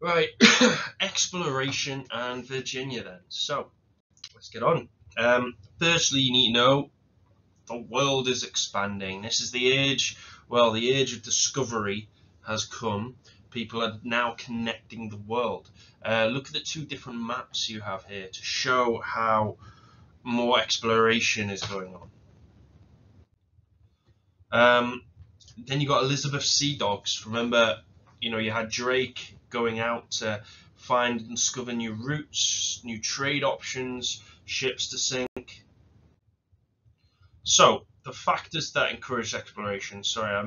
Right, exploration and Virginia then. So let's get on. Firstly, you need to know the world is expanding. This is the age, well, the age of discovery has come. People are now connecting the world. Look at the two different maps you have here to show how more exploration is going on. Then you got Elizabeth Sea Dogs. Remember, you had Drake going out to find and discover new routes, new trade options, ships to sink. So the factors that encourage exploration. Sorry, I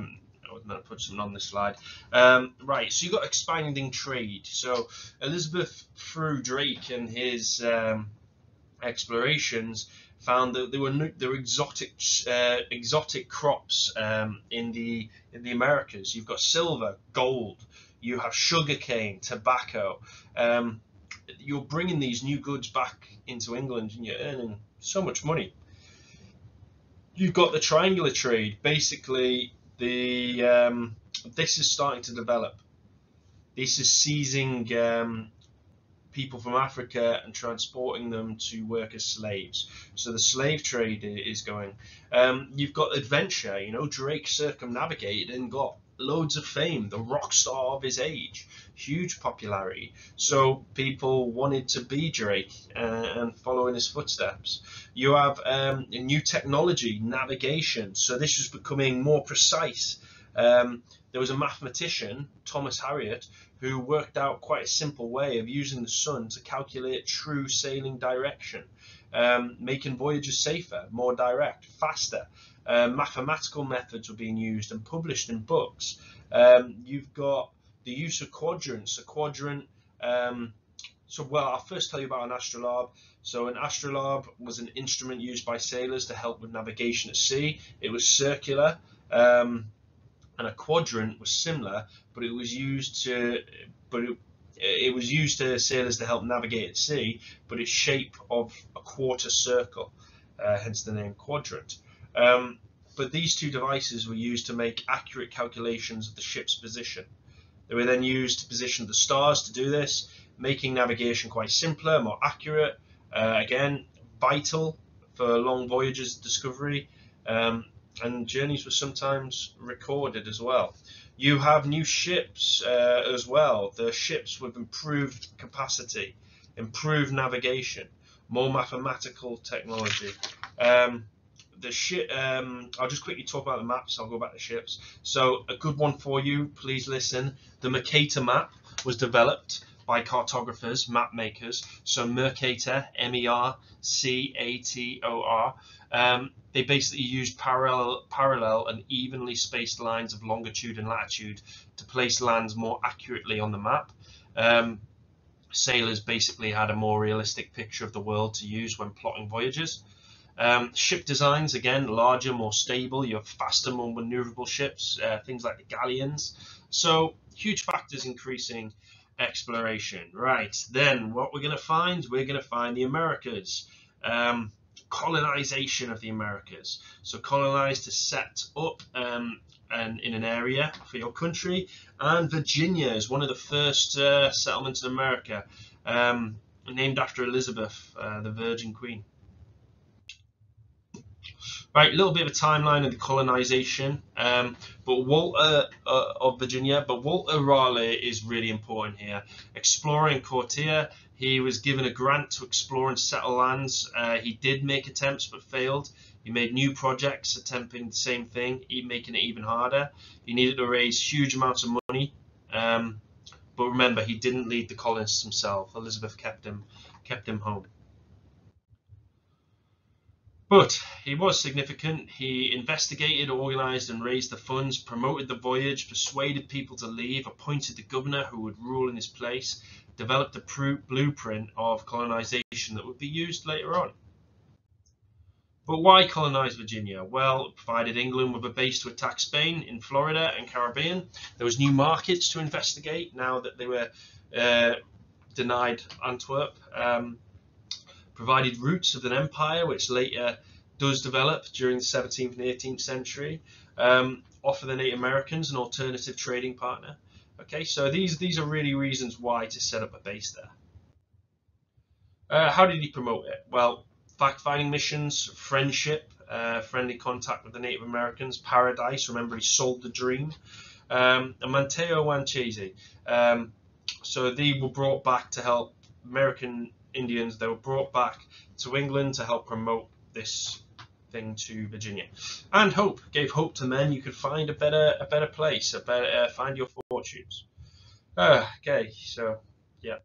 was going to put something on this slide. Right, so you got expanding trade. So Elizabeth, through Drake and his explorations, found that there were exotic crops in the Americas. You've got silver, gold. You have sugarcane, tobacco. Um, you're bringing these new goods back into England, and you're earning so much money. You've got the triangular trade. Basically, the this is starting to develop. This is seizing people from Africa and transporting them to work as slaves. So the slave trade is going. You've got adventure. Drake circumnavigated and got loads of fame, the rock star of his age, huge popularity. So people wanted to be Drake and follow in his footsteps. You have new technology, navigation. So this was becoming more precise. There was a mathematician, Thomas Harriot, who worked out quite a simple way of using the sun to calculate true sailing direction, making voyages safer, more direct, faster. Mathematical methods were being used and published in books. You've got the use of quadrants. A quadrant. I'll first tell you about an astrolabe. So an astrolabe was an instrument used by sailors to help with navigation at sea. It was circular. And a quadrant was similar, but it was used to sailors to help navigate at sea, but its shape of a quarter circle, hence the name quadrant. But these two devices were used to make accurate calculations of the ship's position. They were then used to position the stars to do this, making navigation quite simpler, more accurate. Again, vital for long voyages of discovery. And journeys were sometimes recorded as well. You have new ships as well. The ships with improved capacity, improved navigation, more mathematical technology. I'll just quickly talk about the maps. I'll go back to ships. So a good one for you, please listen. The Mercator map was developed by cartographers, map makers. So Mercator, Mercator. They basically used parallel and evenly spaced lines of longitude and latitude to place lands more accurately on the map. Sailors basically had a more realistic picture of the world to use when plotting voyages. Ship designs, again, larger, more stable. You have faster, more maneuverable ships, things like the galleons. So huge factors increasing exploration. Right, then what we're going to find? We're going to find the Americas. Colonization of the Americas. So colonize to set up and in an area for your country. And Virginia is one of the first settlements in America, named after Elizabeth, the Virgin Queen. Right, a little bit of a timeline of the colonization, but Walter Raleigh is really important here. Exploring courtier, he was given a grant to explore and settle lands. He did make attempts but failed. He made new projects attempting the same thing, making it even harder. He needed to raise huge amounts of money, but remember, he didn't lead the colonists himself. Elizabeth kept him home. But he was significant. He investigated, organised and raised the funds, promoted the voyage, persuaded people to leave, appointed the governor who would rule in his place, developed a blueprint of colonisation that would be used later on. But why colonise Virginia? Well, it provided England with a base to attack Spain in Florida and Caribbean. There was new markets to investigate now that they were denied Antwerp. Provided roots of an empire, which later does develop during the 17th and 18th century, offer the Native Americans an alternative trading partner. Okay, so these are really reasons why to set up a base there. How did he promote it? Well, fact-finding missions, friendship, friendly contact with the Native Americans, paradise. Remember, he sold the dream. And Manteo Wanchese. So they were brought back to help American Indians. They were brought back to England to help promote this thing to Virginia, and hope gave hope to men. You could find a better place, find your fortunes. Okay, so yeah.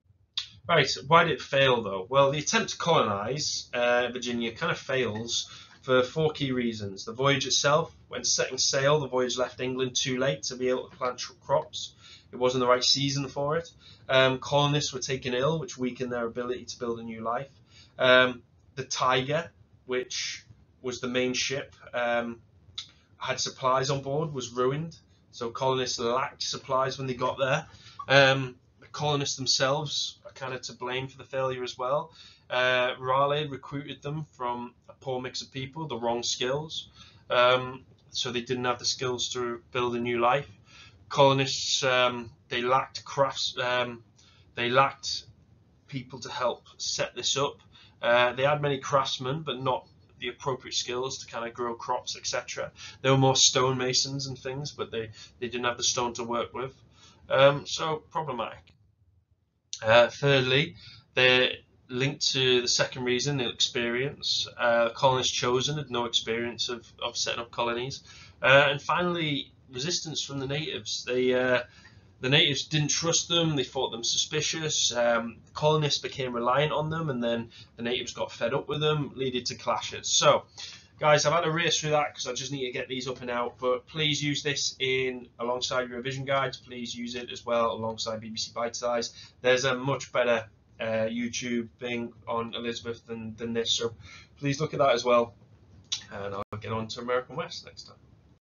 Right, why did it fail though? Well, the attempt to colonize Virginia kind of fails for four key reasons. The voyage itself, when setting sail, the voyage left England too late to be able to plant crops. It wasn't the right season for it. Colonists were taken ill, which weakened their ability to build a new life. The Tiger, which was the main ship, had supplies on board, was ruined. So colonists lacked supplies when they got there. The colonists themselves are kind of to blame for the failure as well. Raleigh recruited them from a poor mix of people, the wrong skills. So they didn't have the skills to build a new life. Colonists, they lacked crafts, they lacked people to help set this up. They had many craftsmen, but not the appropriate skills to kind of grow crops, etc. They were more stonemasons and things, but they didn't have the stone to work with. So problematic. Thirdly, they're linked to the second reason, the experience. Colonists chosen had no experience of setting up colonies. And finally, resistance from the natives. The natives didn't trust them, they thought them suspicious. The colonists became reliant on them, and then the natives got fed up with them, leading to clashes. So, guys, I've had to race through that because I just need to get these up and out, but please use this alongside your revision guides. Please use it as well alongside BBC Bitesize. There's a much better YouTube thing on Elizabeth than this, so please look at that as well, and I'll get on to American West next time.